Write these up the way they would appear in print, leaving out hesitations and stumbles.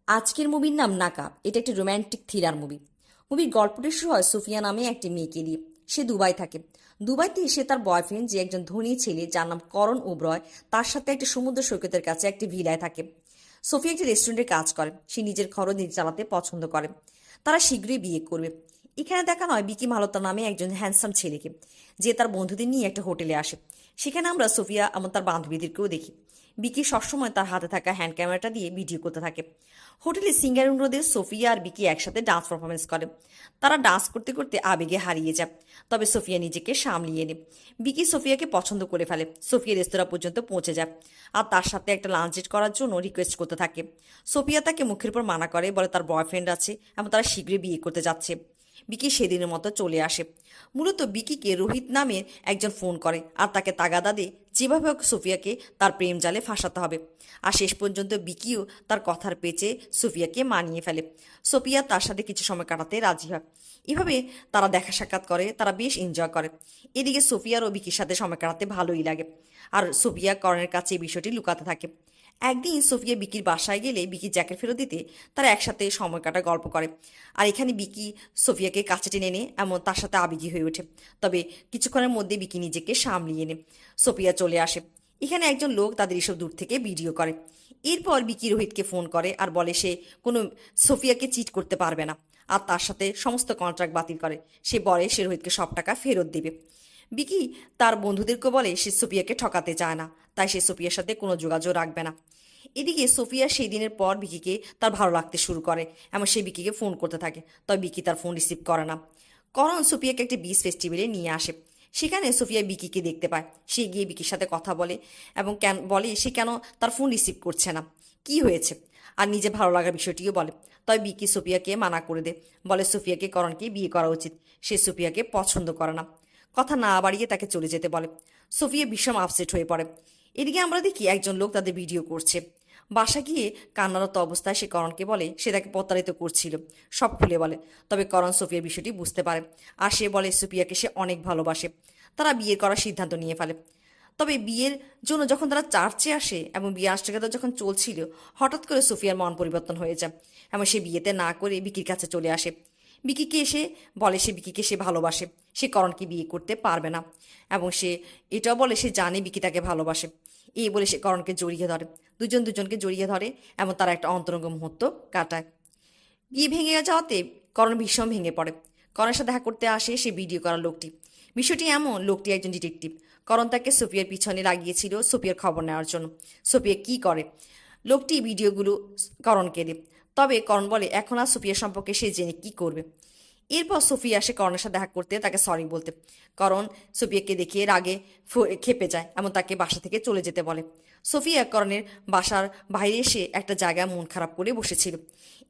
আজকের মুভির নাম নাকা। এটা একটি রোম্যান্টিক থ্রিলার মুভি। মুভির গল্পটি শুরু হয় সুফিয়া নামে একটি মেয়েকে দিয়ে। সে দুবাই থাকে। দুবাইতে সে তার বয়ফ্রেন্ড, যে একজন ধনী ছেলে যার নাম করণ ওবরয়, তার সাথে একটি সমুদ্র সৈকতের কাছে একটি ভিলায় থাকে। সোফিয়া একটি রেস্টুরেন্টে কাজ করে। সে নিজের খরচ নিজে চালাতে পছন্দ করে। তারা শীঘ্রই বিয়ে করবে। এখানে দেখানো হয় বিকি মালতা নামে একজন হ্যান্ডসাম ছেলেকে, যে তার বন্ধুদের নিয়ে একটা হোটেলে আসে। সেখানে আমরা সোফিয়া এবং তার বান্ধবীদেরকেও দেখি। বিকি সবসময় তার হাতে থাকা হ্যান্ড ক্যামেরাটা দিয়ে ভিডিও করতে থাকে। হোটেলে সিঙ্গার অনুরোধে সোফিয়া আর বিকি একসাথে ডান্স পারফরমেন্স করে। তারা ডান্স করতে করতে আবেগে হারিয়ে যায়। তবে সোফিয়া নিজেকে সামলিয়ে নেয়। বিকি সোফিয়াকে পছন্দ করে ফেলে। সোফিয়া রেস্তোরাঁ পর্যন্ত পৌঁছে যায় আর তার সাথে একটা লাঞ্চ ডেট করার জন্য রিকোয়েস্ট করতে থাকে। সোফিয়া তাকে মুখের উপর মানা করে, বলে তার বয়ফ্রেন্ড আছে এবং তারা শীঘ্রই বিয়ে করতে যাচ্ছে। বিকি সেদিনের মতো চলে আসে। মূলত বিকিকে রোহিত নামের একজন ফোন করে আর তাকে তাগাদা দেয় যেভাবে হোক সোফিয়াকে তার প্রেম জালে ফাঁসাতে হবে। আর শেষ পর্যন্ত বিকিও তার কথার পেঁচে সোফিয়াকে মানিয়ে ফেলে। সোফিয়া তার সাথে কিছু সময় কাটাতে রাজি হয়। এভাবে তারা দেখা সাক্ষাৎ করে, তারা বেশ এনজয় করে। এদিকে সোফিয়ার ও বিকির সাথে সময় কাটাতে ভালোই লাগে। আর সোফিয়া করণের কাছে এই বিষয়টি লুকাতে থাকে। একদিন সোফিয়া বিকির বাসায় গেলে বিকি জ্যাকেট ফেরত দিতে তারা একসাথে সময় কাটা গল্প করে। আর এখানে বিকি সোফিয়াকে কাছে টেনে নেয়, এমন তার সাথে আবেগী হয়ে ওঠে। তবে কিছুক্ষণের মধ্যে বিকি নিজেকে সামলিয়ে নেয়। সোফিয়া চলে আসে। এখানে একজন লোক তাদের এসব দূর থেকে ভিডিও করে। এরপর বিকি রোহিতকে ফোন করে আর বলে সে কোনো সোফিয়াকে চিট করতে পারবে না আর তার সাথে সমস্ত কন্ট্রাক্ট বাতিল করে। সে বলে সে রোহিতকে সব টাকা ফেরত দেবে। বিকি তার বন্ধুদেরকে বলে সে সোফিয়াকে ঠকাতে চায় না, তাই সে সোফিয়ার সাথে কোনো যোগাযোগ রাখবে না। এদিকে সোফিয়া সেই দিনের পর বিকিকে তার ভালো লাগতে শুরু করে এবং সে বিকিকে ফোন করতে থাকে। তবে বিকি তার ফোন রিসিভ করে না। করণ সোফিয়াকে একটি বিচ ফেস্টিভ্যালে নিয়ে আসে। সেখানে সোফিয়া বিকিকে দেখতে পায়। সে গিয়ে বিকির সাথে কথা বলে এবং কেন বলে সে কেন তার ফোন রিসিভ করছে না, কি হয়েছে, আর নিজে ভালো লাগার বিষয়টিও বলে। তবে বিকি সোফিয়াকে মানা করে দেয়, বলে সোফিয়াকে করণকে বিয়ে করা উচিত। সে সোফিয়াকে পছন্দ করে না। কথা না বাড়িয়ে তাকে চলে যেতে বলে। সোফিয়া ভীষণ আপসেট হয়ে পড়ে। এদিকে আমরা দেখি একজন লোক তাদের ভিডিও করছে। বাসা গিয়ে কান্নারত অবস্থায় সে করণকে বলে সে তাকে প্রতারিত করছিল, সব খুলে বলে। তবে করণ সোফিয়ার বিষয়টি বুঝতে পারে আর সে বলে সোফিয়াকে সে অনেক ভালোবাসে। তারা বিয়ে করার সিদ্ধান্ত নিয়ে ফেলে। তবে বিয়ের জন্য যখন তারা চার্চে আসে এবং বিয়ে আনুষ্ঠানিকতা যখন চলছিল, হঠাৎ করে সোফিয়ার মন পরিবর্তন হয়ে যায় এবং সে বিয়েতে না করে বিকির কাছে চলে আসে। বিকিকে এসে বলে সে বিকিকে সে ভালোবাসে, সে করণকে বিয়ে করতে পারবে না এবং সে এটাও বলে সে জানে বিকি তাকে ভালোবাসে। এই বলে সে করণকে জড়িয়ে ধরে। দুজন দুজনকে জড়িয়ে ধরে এবং তারা একটা অন্তরঙ্গ মুহূর্ত কাটায়। বিয়ে ভেঙে যাওয়াতে করণ ভীষণ ভেঙে পড়ে। করণের সাথে দেখা করতে আসে সে ভিডিও করা লোকটি। বিষয়টি এমন, লোকটি একজন ডিটেকটিভ। করণ তাকে সোফিয়ার পিছনে লাগিয়েছিল সোফিয়ার খবর নেওয়ার জন্য। সোফিয়া কি করে, লোকটি ভিডিওগুলো করণকে দেয়। তবে করণ বলে এখন আর সোফিয়া সম্পর্কে সে জেনে কি করবে। এরপর সোফিয়া আসে করণের সাথে দেখা করতে, তাকে সরি বলতে। করণ সোফিয়াকে দেখিয়ে রাগে খেপে যায় এবং তাকে বাসা থেকে চলে যেতে বলে। সোফিয়া করণের বাসার বাইরে এসে একটা জায়গায় মন খারাপ করে বসেছিল।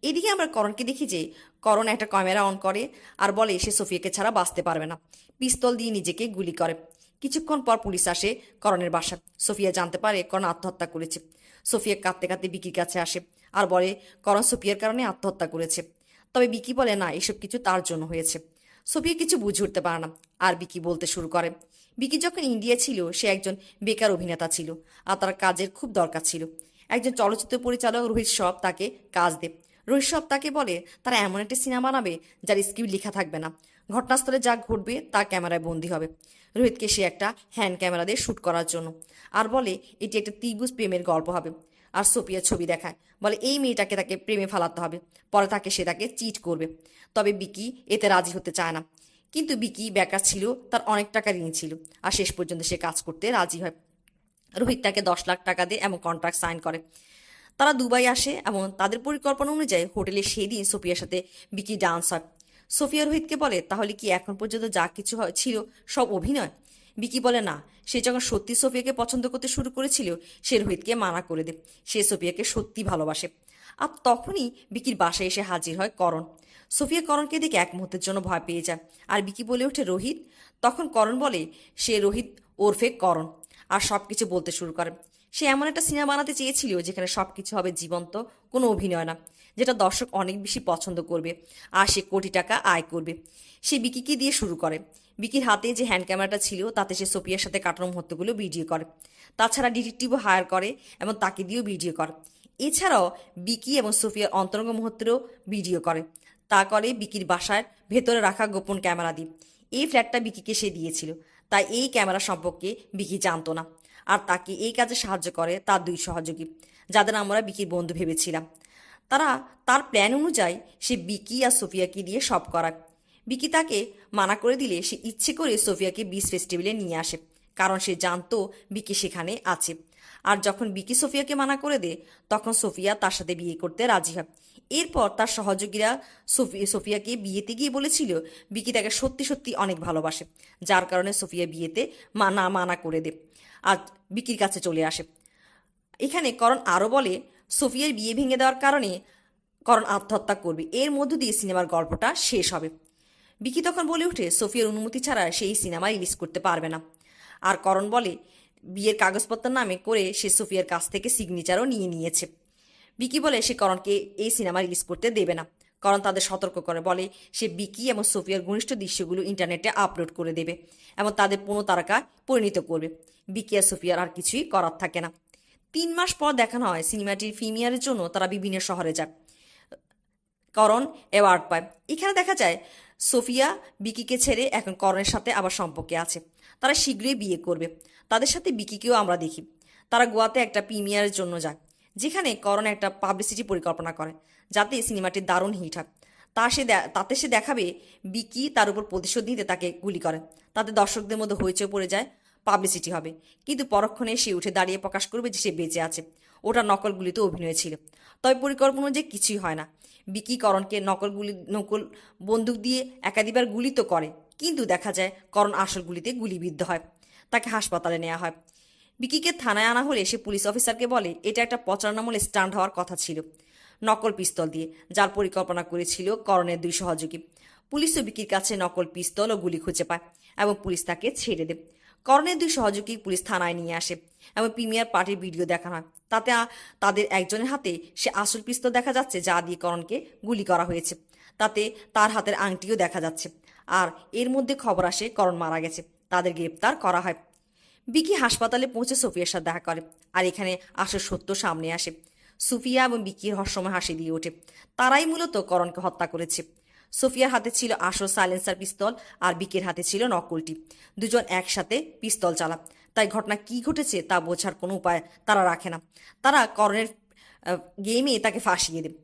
এদিকে আমরা করণকে দেখি যে করণ একটা ক্যামেরা অন করে আর বলে সে সোফিয়াকে ছাড়া বাঁচতে পারবে না। পিস্তল দিয়ে নিজেকে গুলি করে। কিছুক্ষণ পর পুলিশ আসে করণের বাসা। সোফিয়া জানতে পারে করণ আত্মহত্যা করেছে। সোফিয়া কাঁদতে কাঁদতে বিকির কাছে আসে আর বলে করণ সোফিয়ার কারণে আত্মহত্যা করেছে। তবে বিকি বলে না, এসব কিছু তার জন্য হয়েছে। সোফিয়া কিছু বুঝে উঠতে পারে না আর বিকি বলতে শুরু করে। বিকি যখন ইন্ডিয়া ছিল সে একজন বেকার অভিনেতা ছিল আর তার কাজের খুব দরকার ছিল। একজন চলচ্চিত্র পরিচালক রোহিত সব তাকে কাজ দেয়। রোহিত সব তাকে বলে তারা এমন একটা সিনেমা বানাবে যার স্ক্রিপ্ট লেখা থাকবে না, ঘটনাস্থলে যা ঘটবে তা ক্যামেরায় বন্দী হবে। রোহিতকে সে একটা হ্যান্ড ক্যামেরা দিয়ে শ্যুট করার জন্য আর বলে এটি একটা ত্রিভুজ প্রেমের গল্প হবে। আর সোফিয়া ছবি দেখায়, বলে এই মেয়েটাকে তাকে প্রেমে ফালাতে হবে, পরে সে তাকে চিট করবে। তবে বিকি এতে রাজি হতে চায় না। কিন্তু বিকি বেকার ছিল, তার অনেক টাকা ঋণ ছিল আর শেষ পর্যন্ত সে কাজ করতে রাজি হয়। রোহিত তাকে 10 লাখ টাকা দেয় এবং কন্ট্রাক্ট সাইন করে। তারা দুবাই আসে এবং তাদের পরিকল্পনা অনুযায়ী হোটেলে সেই দিন সোফিয়ার সাথে বিকি ডান্স হয়। সোফিয়া রোহিতকে বলে তাহলে কি এখন পর্যন্ত যা কিছু ছিল সব অভিনয়? বিকি বলে না, সে যখন সত্যি সোফিয়াকে পছন্দ করতে শুরু করেছিল সে রোহিতকে মানা করে দেয়। সে সোফিয়াকে সত্যি ভালোবাসে। আর তখনই বিকির বাসায় এসে হাজির হয় করণ। সোফিয়া করণকে দেখে এক মুহূর্তের জন্য ভয় পেয়ে যায় আর বিকি বলে ওঠে রোহিত। তখন করণ বলে সে রোহিত ওরফে করণ আর সব কিছু বলতে শুরু করে। সে এমন একটা সিনেমা বানাতে চেয়েছিল যেখানে সব কিছু হবে জীবন্ত, কোনো অভিনয় না, যেটা দর্শক অনেক বেশি পছন্দ করবে আর সে কোটি টাকা আয় করবে। সে বিকিকে দিয়ে শুরু করে। বিকির হাতে যে হ্যান্ড ক্যামেরাটা ছিল তাতে সে সোফিয়ার সাথে কাটানো মুহূর্তগুলো ভিডিও করে। তাছাড়া ডিটেকটিভও হায়ার করে এবং তাকে দিয়েও ভিডিও করে। এছাড়াও বিকি এবং সোফিয়ার অন্তরঙ্গ মুহূর্তেরও ভিডিও করে। তা করে বিকির বাসার ভেতরে রাখা গোপন ক্যামেরা দিয়ে। এই ফ্ল্যাটটা বিকিকে সে দিয়েছিল, তাই এই ক্যামেরা সম্পর্কে বিকি জানতো না। আর তাকে এই কাজে সাহায্য করে তার দুই সহযোগী, যাদের আমরা বিকির বন্ধু ভেবেছিলাম। তার প্ল্যান অনুযায়ী সে বিকি আর সোফিয়াকে দিয়ে সব করায়। বিকি তাকে মানা করে দিলে সে ইচ্ছে করে সোফিয়াকে বিচ ফেস্টিভ্যালে নিয়ে আসে, কারণ সে জানতো বিকি সেখানে আছে। আর যখন বিকি সোফিয়াকে মানা করে দেয়, তখন সোফিয়া তার সাথে বিয়ে করতে রাজি হয়। এরপর তার সহযোগীরা সোফিয়াকে বিয়েতে গিয়ে বলেছিল বিকি তাকে সত্যি সত্যি অনেক ভালোবাসে, যার কারণে সোফিয়া বিয়েতে মানা করে দেয় আর বিকির কাছে চলে আসে। এখানে করণ আরও বলে সোফিয়ার বিয়ে ভেঙে দেওয়ার কারণে করণ আত্মহত্যা করবে, এর মধ্য দিয়ে সিনেমার গল্পটা শেষ হবে। বিকি তখন বলে ওঠে সোফিয়ার অনুমতি ছাড়া সেই সিনেমা রিলিজ করতে পারবে না। আর করণ বলে বিয়ের কাগজপত্র নামে করে সে সোফিয়ার কাছ থেকে সিগনেচারও নিয়েছে। বিকি বলে সে করণকে এই সিনেমা রিলিজ করতে দেবে না। করণ তাদের সতর্ক করে বলে সে বিকি এবং সোফিয়ার ঘনিষ্ঠ দৃশ্যগুলো ইন্টারনেটে আপলোড করে দেবে এবং তাদের পুনঃতারকায় পরিণত করবে। বিকি আর সোফিয়ার আর কিছুই করার থাকে না। 3 মাস পর দেখানো হয় সিনেমাটির প্রিমিয়ারের জন্য তারা বিভিন্ন শহরে যায়। করণ অ্যাওয়ার্ড পায়। এখানে দেখা যায় সোফিয়া বিকিকে ছেড়ে এখন করণের সাথে আবার সম্পর্কে আছে। তারা শীঘ্রই বিয়ে করবে। তাদের সাথে বিকিকেও আমরা দেখি। তারা গোয়াতে একটা প্রিমিয়ারের জন্য যায়, যেখানে করণ একটা পাবলিসিটি পরিকল্পনা করে যাতে সিনেমাটি দারুণ হিট হয়। তাতে সে দেখাবে বিকি তার উপর প্রতিশোধ নিতে তাকে গুলি করে। তাতে দর্শকদের মধ্যে হইচই পড়ে যায়, পাবলিসিটি হবে। কিন্তু পরক্ষণে সে উঠে দাঁড়িয়ে প্রকাশ করবে যে সে বেঁচে আছে, ওটা নকলগুলিতে অভিনয় ছিল। তবে পরিকল্পনা যে কিছুই হয় না। বিকি করণকে নকল বন্দুক দিয়ে একাধিকবার গুলি তো করে, কিন্তু দেখা যায় করণ আসল গুলিতে গুলিবিদ্ধ হয়। তাকে হাসপাতালে নেওয়া হয়। বিকিকে থানায় আনা হলে সে পুলিশ অফিসারকে বলে এটা একটা প্রচারণামূলক স্টান্ট হওয়ার কথা ছিল, নকল পিস্তল দিয়ে, যার পরিকল্পনা করেছিল করণের দুই সহযোগী। পুলিশও বিকির কাছে নকল পিস্তল ও গুলি খুঁজে পায় এবং পুলিশ তাকে ছেড়ে দেয়। করণের দুই সহযোগী পুলিশ থানায় নিয়ে আসে এবং প্রিমিয়ার পার্টির ভিডিও দেখানো হয়। তাতে তাদের একজনের হাতে সে আসল পিস্তল দেখা যাচ্ছে যা দিয়ে করণকে গুলি করা হয়েছে। তাতে তার হাতের আংটিও দেখা যাচ্ছে। আর এর মধ্যে খবর আসে করণ মারা গেছে। তাদের গ্রেপ্তার করা হয়। বিকি হাসপাতালে পৌঁছে সোফিয়ার সাথে দেখা করে। আর এখানে আসল সত্য সামনে আসে। সোফিয়া এবং বিকির হরসময় হাসি দিয়ে ওঠে। তারাই মূলত করণকে হত্যা করেছে। সোফিয়ার হাতে ছিল আসল সাইলেন্সার পিস্তল আর বিকির হাতে ছিল নকলটি। দুজন একসাথে পিস্তল চালা। তাই ঘটনা কি ঘটেছে তা বোঝার কোনো উপায় তারা রাখে না। তারা করণের গেমে তাকে ফাঁসিয়ে দেয়।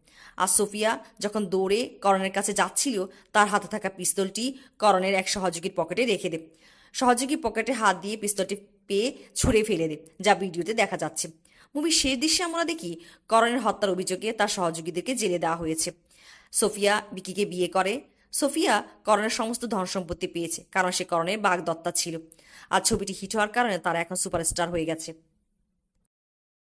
আর সোফিয়া যখন দৌড়ে করণের কাছে যাচ্ছিল, তার হাতে থাকা পিস্তলটি করণের এক সহযোগীর পকেটে রেখে দেয়। সহযোগী পকেটে হাত দিয়ে পিস্তলটি পেয়ে ছুঁড়ে ফেলে দেয়, যা ভিডিওতে দেখা যাচ্ছে। মুভির শেষ দৃশ্যে আমরা দেখি করণের হত্যার অভিযোগে তার সহযোগীদেরকে জেলে দেওয়া হয়েছে। সোফিয়া বিকিকে বিয়ে করে। সোফিয়া করণের সমস্ত ধন সম্পত্তি পেয়েছে, কারণ সে করণের বাগদত্তা ছিল। আর ছবিটি হিট হওয়ার কারণে তারা এখন সুপারস্টার হয়ে গেছে।